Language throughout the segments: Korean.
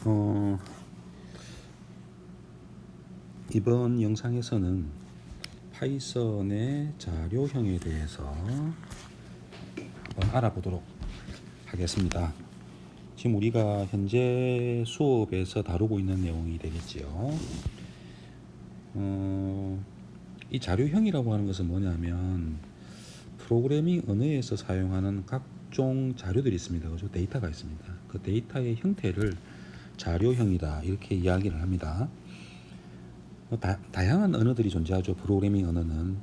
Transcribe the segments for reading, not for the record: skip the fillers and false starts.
어, 이번 영상에서는 파이썬의 자료형에 대해서 한번 알아보도록 하겠습니다. 지금 우리가 현재 수업에서 다루고 있는 내용이 되겠지요. 이 자료형이라고 하는 것은 뭐냐면 프로그래밍 언어에서 사용하는 각종 자료들이 있습니다. 그죠? 데이터가 있습니다. 그 데이터의 형태를 자료형이다 이렇게 이야기를 합니다. 다양한 언어들이 존재하죠. 프로그래밍 언어는.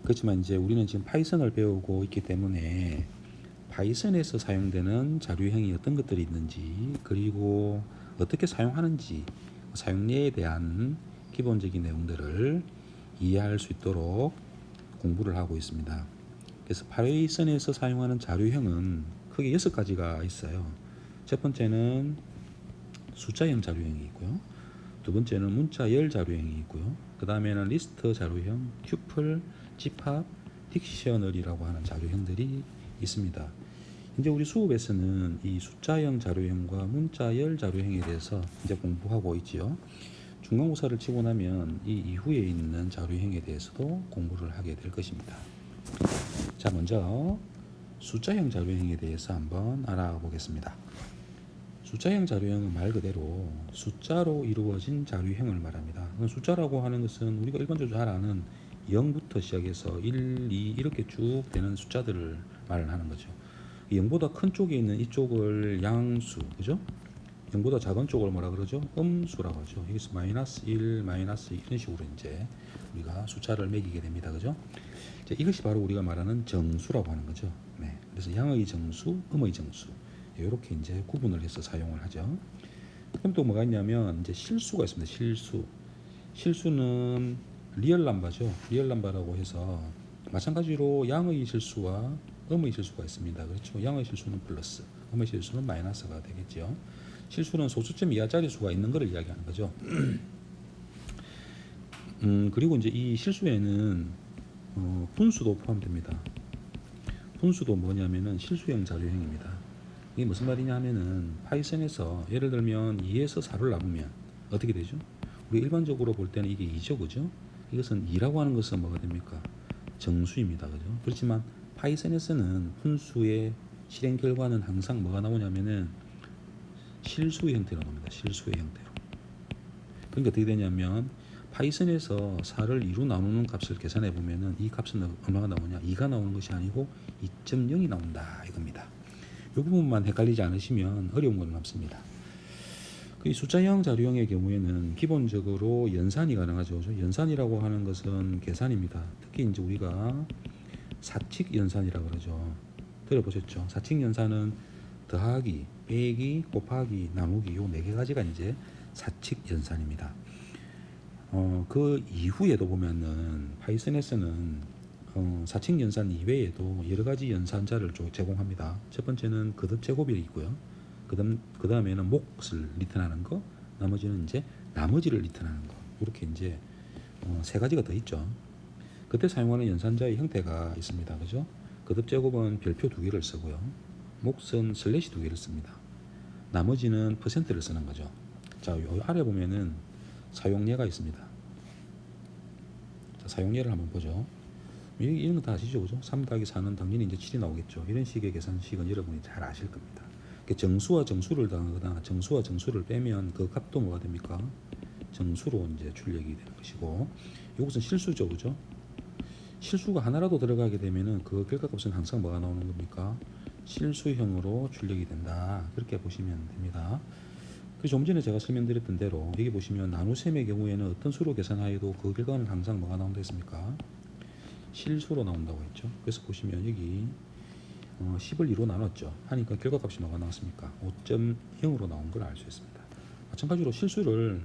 그렇지만 이제 우리는 지금 파이썬을 배우고 있기 때문에 파이썬에서 사용되는 자료형이 어떤 것들이 있는지, 그리고 어떻게 사용하는지, 사용례에 대한 기본적인 내용들을 이해할 수 있도록 공부를 하고 있습니다. 그래서 파이썬에서 사용하는 자료형은 크게 6가지가 있어요. 첫 번째는 숫자형 자료형이 있고요. 두 번째는 문자열 자료형이 있고요. 그 다음에는 리스트 자료형, 튜플, 집합, 딕셔너리라고 하는 자료형들이 있습니다. 이제 우리 수업에서는 이 숫자형 자료형과 문자열 자료형에 대해서 이제 공부하고 있지요. 중간고사를 치고 나면 이 이후에 있는 자료형에 대해서도 공부를 하게 될 것입니다. 자, 먼저 숫자형 자료형에 대해서 한번 알아보겠습니다. 숫자형 자료형은 말 그대로 숫자로 이루어진 자료형을 말합니다. 숫자라고 하는 것은 우리가 일반적으로 잘 아는 0부터 시작해서 1, 2 이렇게 쭉 되는 숫자들을 말을 하는 거죠. 0보다 큰 쪽에 있는 이쪽을 양수, 그죠? 0보다 작은 쪽을 뭐라 그러죠? 음수라고 하죠. 여기서 마이너스 1, 마이너스 2 이런 식으로 이제 우리가 숫자를 매기게 됩니다. 그죠? 이것이 바로 우리가 말하는 정수라고 하는 거죠. 네. 그래서 양의 정수, 음의 정수. 이렇게 이제 구분을 해서 사용을 하죠. 그럼 또 뭐가 있냐면 이제 실수가 있습니다. 실수. 실수는 리얼 넘버죠. 리얼 넘버라고 해서 마찬가지로 양의 실수와 음의 실수가 있습니다. 그렇죠. 양의 실수는 플러스, 음의 실수는 마이너스가 되겠죠. 실수는 소수점 이하 자릿수가 있는 것을 이야기하는 거죠. 그리고 이제 이 실수에는 분수도 포함됩니다. 분수도 뭐냐면은 실수형 자료형입니다. 이게 무슨 말이냐 하면은 파이썬에서 예를 들면 2에서 4를 나누면 어떻게 되죠? 우리 일반적으로 볼 때는 이게 2죠, 그죠? 이것은 2라고 하는 것은 뭐가 됩니까? 정수입니다, 그죠? 그렇지만 파이썬에서는 분수의 실행 결과는 항상 뭐가 나오냐면은 실수의 형태로 나옵니다. 실수의 형태로. 그러니까 어떻게 되냐면 파이썬에서 4를 2로 나누는 값을 계산해 보면은 이 값은 얼마가 나오냐? 2가 나오는 것이 아니고 2.0이 나온다 이겁니다. 이 부분만 헷갈리지 않으시면 어려운 건 없습니다. 이 숫자형 자료형의 경우에는 기본적으로 연산이 가능하죠. 연산이라고 하는 것은 계산입니다. 특히 이제 우리가 사칙 연산이라고 그러죠. 들어보셨죠? 사칙 연산은 더하기, 빼기, 곱하기, 나누기 요 4가지가 이제 사칙 연산입니다. 그 이후에도 보면은 파이썬에서는 사칙 연산 이외에도 여러 가지 연산자를 제공합니다. 첫 번째는 거듭 제곱이 있고요. 그 다음에는 몫을 리턴하는 거, 나머지는 이제 나머지를 리턴하는 거. 이렇게 이제 3가지가 더 있죠. 그때 사용하는 연산자의 형태가 있습니다. 그죠? 거듭 제곱은 별표 2개를 쓰고요. 몫은 슬래시 2개를 씁니다. 나머지는 퍼센트를 쓰는 거죠. 자, 요 아래 보면은 사용례가 있습니다. 자, 사용례를 한번 보죠. 이런 거 다 아시죠? 그죠? 3 더하기 4는 당연히 이제 7이 나오겠죠. 이런 식의 계산식은 여러분이 잘 아실 겁니다. 정수와 정수를 더하거나 정수와 정수를 빼면 그 값도 뭐가 됩니까? 정수로 이제 출력이 되는 것이고, 이것은 실수죠. 그죠? 실수가 하나라도 들어가게 되면은 그 결과값은 항상 뭐가 나오는 겁니까? 실수형으로 출력이 된다. 그렇게 보시면 됩니다. 좀 전에 제가 설명드렸던 대로 여기 보시면 나눗셈의 경우에는 어떤 수로 계산하여도 그 결과는 항상 뭐가 나온다 했습니까? 실수로 나온다고 했죠. 그래서 보시면 여기 10을 2로 나눴죠. 하니까 결과값이 뭐가 나왔습니까? 5.0으로 나온 걸 알 수 있습니다. 마찬가지로 실수를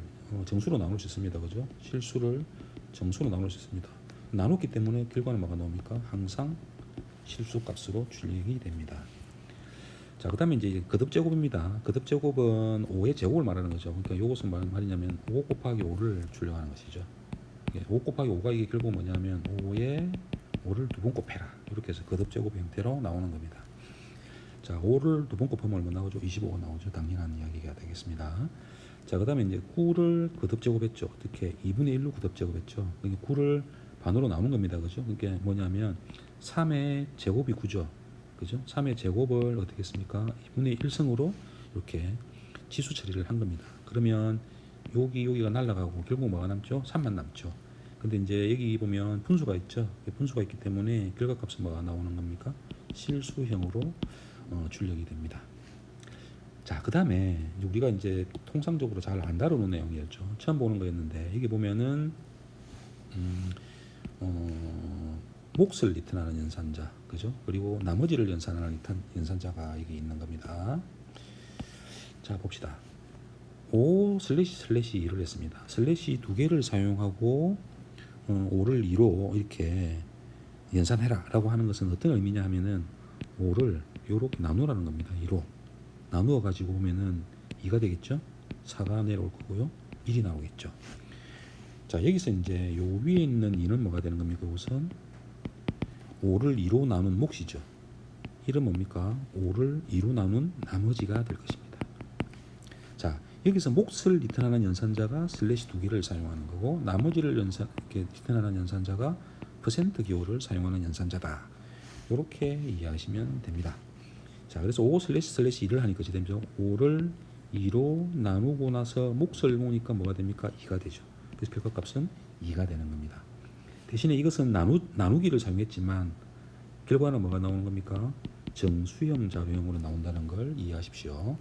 정수로 나눌 수 있습니다. 그죠? 실수를 정수로 나눌 수 있습니다. 나눴기 때문에 결과는 뭐가 나옵니까? 항상 실수값으로 출력이 됩니다. 자, 그 다음에 이제 거듭제곱입니다. 거듭제곱은 5의 제곱을 말하는 거죠. 그러니까 이것은 말이냐면 5 곱하기 5를 출력하는 것이죠. 5 곱하기 5가 이게 결국 뭐냐면 5에 5를 2번 곱해라. 이렇게 해서 거듭제곱 형태로 나오는 겁니다. 자, 5를 두 번 곱하면 얼마 나오죠? 25가 나오죠. 당연한 이야기가 되겠습니다. 자, 그 다음에 이제 9를 거듭제곱했죠. 어떻게? 2분의 1로 거듭제곱했죠. 그러니까 9를 반으로 나눈 겁니다. 그죠? 그러니까 뭐냐면 3의 제곱이 9죠. 그죠? 3의 제곱을 어떻게 했습니까? 2분의 1승으로 이렇게 지수 처리를 한 겁니다. 그러면 여기가 날아가고 결국 뭐가 남죠? 3만 남죠. 근데 이제 여기 보면 분수가 있죠. 분수가 있기 때문에 결과값은 뭐가 나오는 겁니까? 실수형으로 출력이 됩니다. 자, 그 다음에 우리가 이제 통상적으로 잘 안 다루는 내용이었죠. 처음 보는 거였는데 여기 보면은 몫을 리턴하는 연산자, 그죠? 그리고 나머지를 연산하는 연산자가 여기 있는 겁니다. 자, 봅시다. 5//2를 했습니다. 슬래시 두 개를 사용하고 5를 2로 이렇게 연산해라 라고 하는 것은 어떤 의미냐 하면은 5를 이렇게 나누라는 겁니다. 2로 나누어 가지고 보면은 2가 되겠죠. 4가 내려올 거고요. 1이 나오겠죠. 자, 여기서 이제 요 위에 있는 2는 뭐가 되는 겁니까? 우선 5를 2로 나눈 몫이죠. 1은 뭡니까? 5를 2로 나눈 나머지가 될 것입니다. 자, 여기서 몫을 리턴하는 연산자가 슬래시 두 개를 사용하는 거고 나머지를 이렇게 리턴하는 연산자가 퍼센트 기호를 사용하는 연산자다. 이렇게 이해하시면 됩니다. 자, 그래서 5//2를 하니까 어찌 되죠? 5를 2로 나누고 나서 몫을 모으니까 뭐가 됩니까? 2가 되죠. 그래서 결과값은 2가 되는 겁니다. 대신에 이것은 나누기를 사용했지만 결과는 뭐가 나오는 겁니까? 정수형 자료형으로 나온다는 걸 이해하십시오.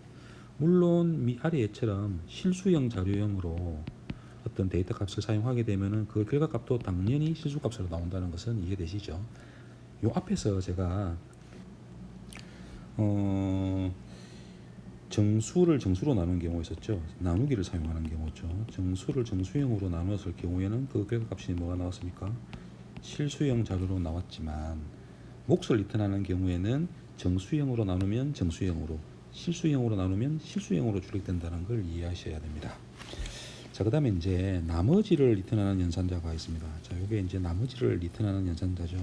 물론 아래에처럼 실수형 자료형으로 어떤 데이터 값을 사용하게 되면은 그 결과값도 당연히 실수값으로 나온다는 것은 이해되시죠? 요 앞에서 제가 정수를 정수로 나눈 경우 있었죠. 나누기를 사용하는 경우죠. 정수를 정수형으로 나눴을 경우에는 그 결과값이 뭐가 나왔습니까? 실수형 자료로 나왔지만 몫을 리턴하는 경우에는 정수형으로 나누면 정수형으로, 실수형으로 나누면 실수형으로 출력된다는 걸 이해하셔야 됩니다. 자, 그 다음에 이제 나머지를 리턴하는 연산자가 있습니다. 자, 요게 이제 나머지를 리턴하는 연산자죠.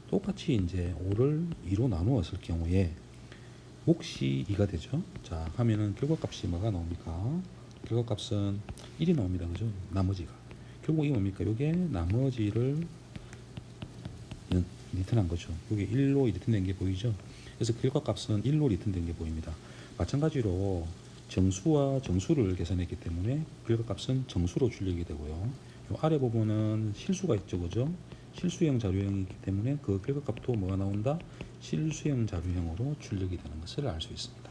똑같이 이제 5를 2로 나누었을 경우에 몫이 2가 되죠. 자, 하면은 결과값이 뭐가 나옵니까? 결과값은 1이 나옵니다. 그죠? 나머지가. 결국 이게 뭡니까? 요게 나머지를 리턴한 거죠. 요게 1로 리턴된 게 보이죠? 그래서 결과값은 1로 리턴된 게 보입니다. 마찬가지로 정수와 정수를 계산했기 때문에 결과값은 정수로 출력이 되고요. 요 아래 부분은 실수가 있죠. 그죠? 실수형 자료형이기 때문에 그 결과값도 뭐가 나온다? 실수형 자료형으로 출력이 되는 것을 알 수 있습니다.